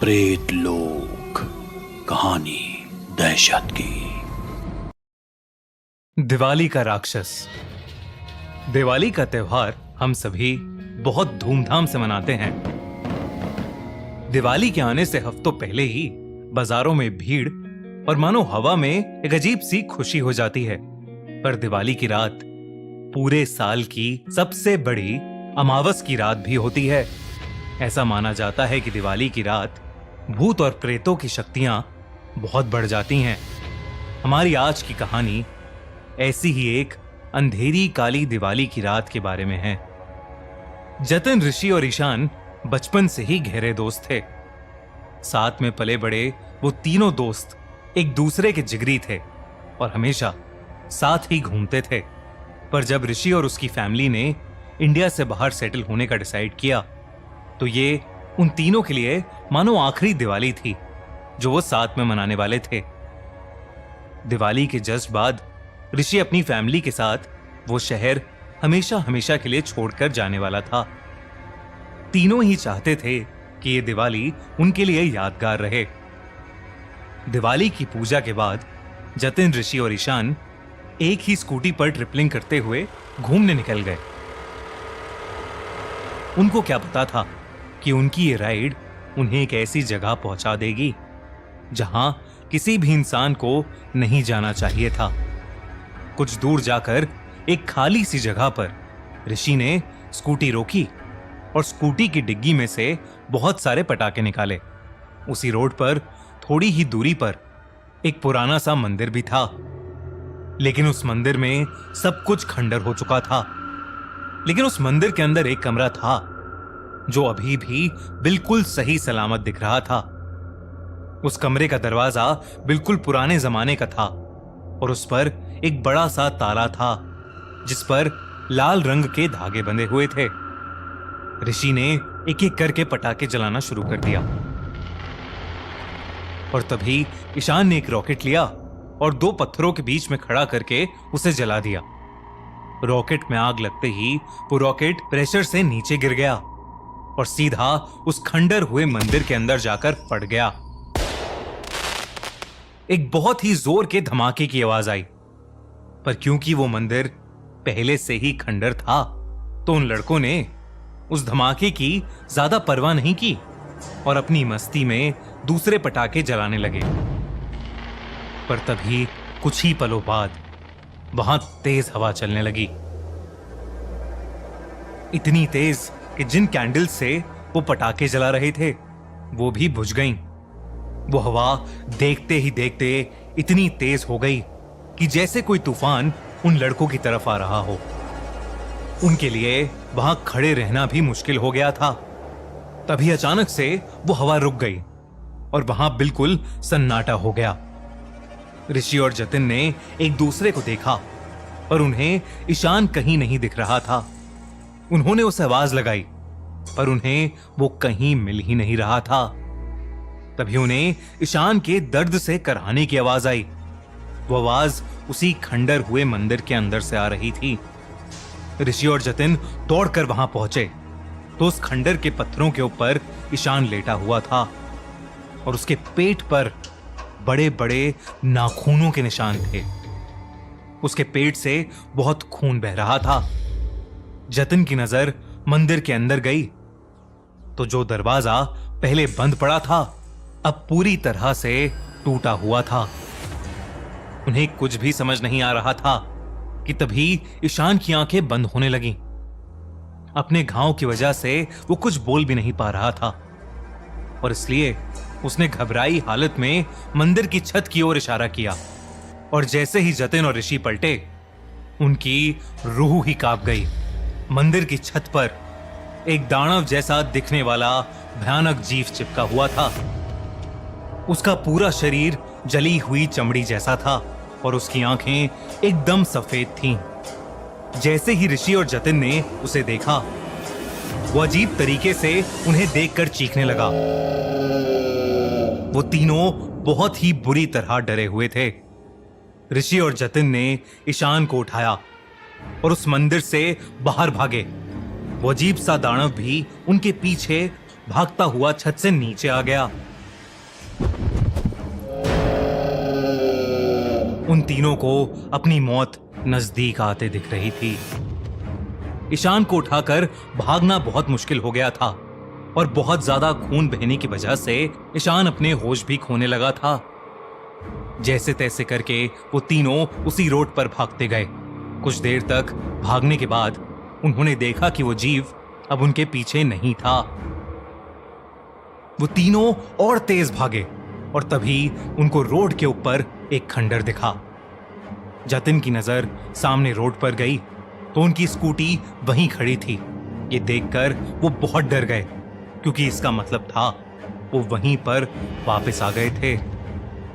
प्रेत लोक कहानी दहशत की। दिवाली का राक्षस। दिवाली का त्योहार हम सभी बहुत धूमधाम से मनाते हैं। दिवाली के आने से हफ्तों पहले ही बाजारों में भीड़ और मानो हवा में एक अजीब सी खुशी हो जाती है। पर दिवाली की रात पूरे साल की सबसे बड़ी अमावस की रात भी होती है। ऐसा माना जाता है कि दिवाली की रात भूत और प्रेतों की शक्तियां बहुत बढ़ जाती हैं। हमारी आज की कहानी ऐसी ही एक अंधेरी काली दिवाली की रात के बारे में है। जतिन, ऋषि और ईशान बचपन से ही गहरे दोस्त थे। साथ में पले बड़े वो तीनों दोस्त एक दूसरे के जिगरी थे और हमेशा साथ ही घूमते थे। पर जब ऋषि और उसकी फैमिली ने इंडिया से बाहर सेटल होने का डिसाइड किया तो ये उन तीनों के लिए मानो आखिरी दिवाली थी जो वो साथ में मनाने वाले थे। दिवाली के जस्ट बाद ऋषि अपनी फैमिली के साथ वो शहर हमेशा हमेशा के लिए छोड़कर जाने वाला था। तीनों ही चाहते थे कि ये दिवाली उनके लिए यादगार रहे। दिवाली की पूजा के बाद जतिन, ऋषि और ईशान एक ही स्कूटी पर ट्रिपलिंग करते हुए घूमने निकल गए। उनको क्या पता था कि उनकी ये राइड उन्हें एक ऐसी जगह पहुंचा देगी जहां किसी भी इंसान को नहीं जाना चाहिए था। कुछ दूर जाकर एक खाली सी जगह पर ऋषि ने स्कूटी रोकी और स्कूटी की डिग्गी में से बहुत सारे पटाखे निकाले। उसी रोड पर थोड़ी ही दूरी पर एक पुराना सा मंदिर भी था, लेकिन उस मंदिर में सब कुछ खंडर हो चुका था। लेकिन उस मंदिर के अंदर एक कमरा था जो अभी भी बिल्कुल सही सलामत दिख रहा था। उस कमरे का दरवाजा बिल्कुल पुराने जमाने का था और उस पर एक बड़ा सा ताला था जिस पर लाल रंग के धागे बंधे हुए थे। ऋषि ने एक एक करके पटाखे जलाना शुरू कर दिया और तभी ईशान ने एक रॉकेट लिया और दो पत्थरों के बीच में खड़ा करके उसे जला दिया। रॉकेट में आग लगते ही वो रॉकेट प्रेशर से नीचे गिर गया और सीधा उस खंडर हुए मंदिर के अंदर जाकर पड़ गया। एक बहुत ही जोर के धमाके की आवाज आई, पर क्योंकि वो मंदिर पहले से ही खंडर था तो उन लड़कों ने उस धमाके की ज्यादा परवाह नहीं की और अपनी मस्ती में दूसरे पटाखे जलाने लगे। पर तभी कुछ ही पलों बाद वहां तेज हवा चलने लगी, इतनी तेज कि जिन कैंडल से वो पटाखे जला रहे थे वो भी बुझ गईं। वो हवा देखते ही देखते इतनी तेज हो गई कि जैसे कोई तूफान उन लड़कों की तरफ आ रहा हो। उनके लिए वहां खड़े रहना भी मुश्किल हो गया था। तभी अचानक से वो हवा रुक गई और वहां बिल्कुल सन्नाटा हो गया। ऋषि और जतिन ने एक दूसरे को देखा पर उन्हें ईशान कहीं नहीं दिख रहा था। उन्होंने उसे आवाज लगाई पर उन्हें वो कहीं मिल ही नहीं रहा था। तभी उन्हें ईशान के दर्द से कराहने की आवाज आई। वो आवाज उसी खंडर हुए मंदिर के अंदर से आ रही थी। ऋषि और जतिन दौड़कर वहां पहुंचे तो उस खंडर के पत्थरों के ऊपर ईशान लेटा हुआ था और उसके पेट पर बड़े बड़े नाखूनों के निशान थे। उसके पेट से बहुत खून बह रहा था। जतिन की नजर मंदिर के अंदर गई तो जो दरवाजा पहले बंद पड़ा था अब पूरी तरह से टूटा हुआ था। उन्हें कुछ भी समझ नहीं आ रहा था कि तभी ईशान की आंखें बंद होने लगीं। अपने घाव की वजह से वो कुछ बोल भी नहीं पा रहा था और इसलिए उसने घबराई हालत में मंदिर की छत की ओर इशारा किया और जैसे ही जतिन और ऋषि पलटे उनकी रूह ही कांप गई। मंदिर की छत पर एक दानव जैसा दिखने वाला भयानक जीव चिपका हुआ था। उसका पूरा शरीर जली हुई चमड़ी जैसा था और उसकी आंखें एकदम सफेद थीं। जैसे ही ऋषि और जतिन ने उसे देखा वो अजीब तरीके से उन्हें देखकर चीखने लगा। वो तीनों बहुत ही बुरी तरह डरे हुए थे। ऋषि और जतिन ने ईशान को उठाया और उस मंदिर से बाहर भागे। वो अजीब सा दानव भी उनके पीछे भागता हुआ छत से नीचे आ गया उन तीनों को अपनी मौत नजदीक आते दिख रही थी। ईशान को उठाकर भागना बहुत मुश्किल हो गया था और बहुत ज्यादा खून बहने की वजह से ईशान अपने होश भी खोने लगा था। जैसे तैसे करके वो तीनों उसी रोड पर भागते गए। कुछ देर तक भागने के बाद उन्होंने देखा कि वो जीव अब उनके पीछे नहीं था। वो तीनों और तेज भागे और तभी उनको रोड के ऊपर एक खंडर दिखा। जतिन की नजर सामने रोड पर गई तो उनकी स्कूटी वहीं खड़ी थी। ये देखकर वो बहुत डर गए क्योंकि इसका मतलब था वो वहीं पर वापस आ गए थे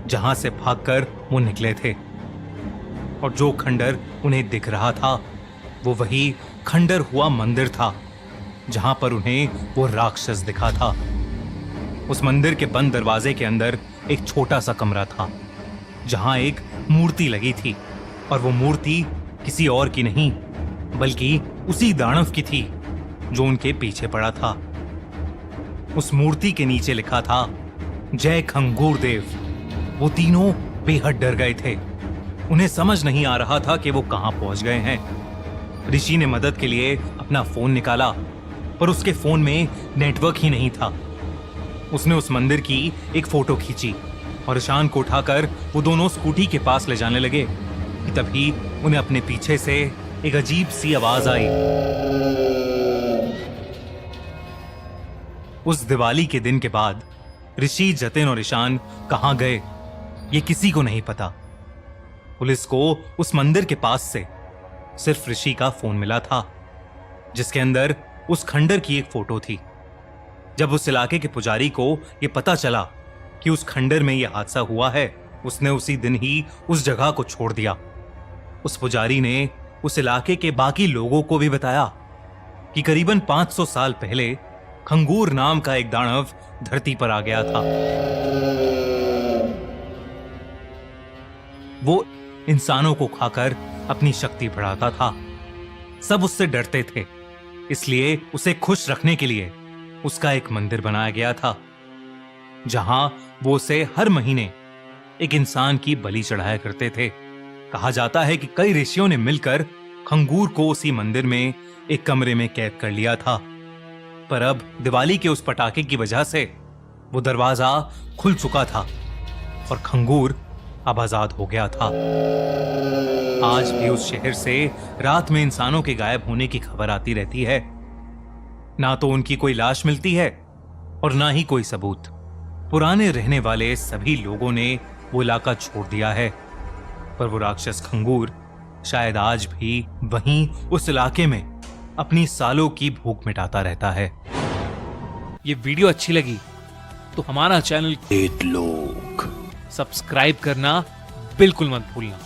जहां से भागकर वो निकले थे। और जो खंडर उन्हें दिख रहा था वो वही खंडर हुआ मंदिर था जहां पर उन्हें वो राक्षस दिखा था। उस मंदिर के बंद दरवाजे के अंदर एक छोटा सा कमरा था जहां एक मूर्ति लगी थी और वो मूर्ति किसी और की नहीं बल्कि उसी दानव की थी जो उनके पीछे पड़ा था। उस मूर्ति के नीचे लिखा था जय खंगूर देव। वो तीनों बेहद डर गए थे। उन्हें समझ नहीं आ रहा था कि वो कहां पहुंच गए हैं। ऋषि ने मदद के लिए अपना फोन निकाला पर उसके फोन में नेटवर्क ही नहीं था। उसने उस मंदिर की एक फोटो खींची और ईशान को उठाकर वो दोनों स्कूटी के पास ले जाने लगे कि तभी उन्हें अपने पीछे से एक अजीब सी आवाज आई। उस दिवाली के दिन के बाद ऋषि, जतिन और ईशान कहां गए ये किसी को नहीं पता। पुलिस को उस मंदिर के पास से सिर्फ ऋषि का फोन मिला था जिसके अंदर उस खंडर की एक फोटो थी। जब उस इलाके के पुजारी को यह पता चला कि उस खंडर में यह हादसा हुआ है उसने उसी दिन ही उस जगह को छोड़ दिया। उस पुजारी ने उस इलाके के बाकी लोगों को भी बताया कि करीबन 500 साल पहले खंगूर नाम का एक दानव धरती पर आ गया था। वो इंसानों को खाकर अपनी शक्ति बढ़ाता था। सब उससे डरते थे, इसलिए उसे खुश रखने के लिए उसका एक मंदिर बनाया गया था जहां वो उसे हर महीने एक इंसान की बलि चढ़ाया करते थे। कहा जाता है कि कई ऋषियों ने मिलकर खंगूर को उसी मंदिर में एक कमरे में कैद कर लिया था, पर अब दिवाली के उस पटाखे की वजह से वो दरवाजा खुल चुका था और खंगूर अब आजाद हो गया था। आज भी उस शहर से रात में इंसानों के गायब होने की खबर आती रहती है। ना तो उनकी कोई लाश मिलती है और ना ही कोई सबूत। पुराने रहने वाले सभी लोगों ने वो इलाका छोड़ दिया है, पर वो राक्षस खंगूर शायद आज भी वहीं उस इलाके में अपनी सालों की भूख मिटाता रहता है। ये वीडियो अच्छी लगी तो हमारा चैनल प्रेत लोक सब्सक्राइब करना बिल्कुल मत भूलना।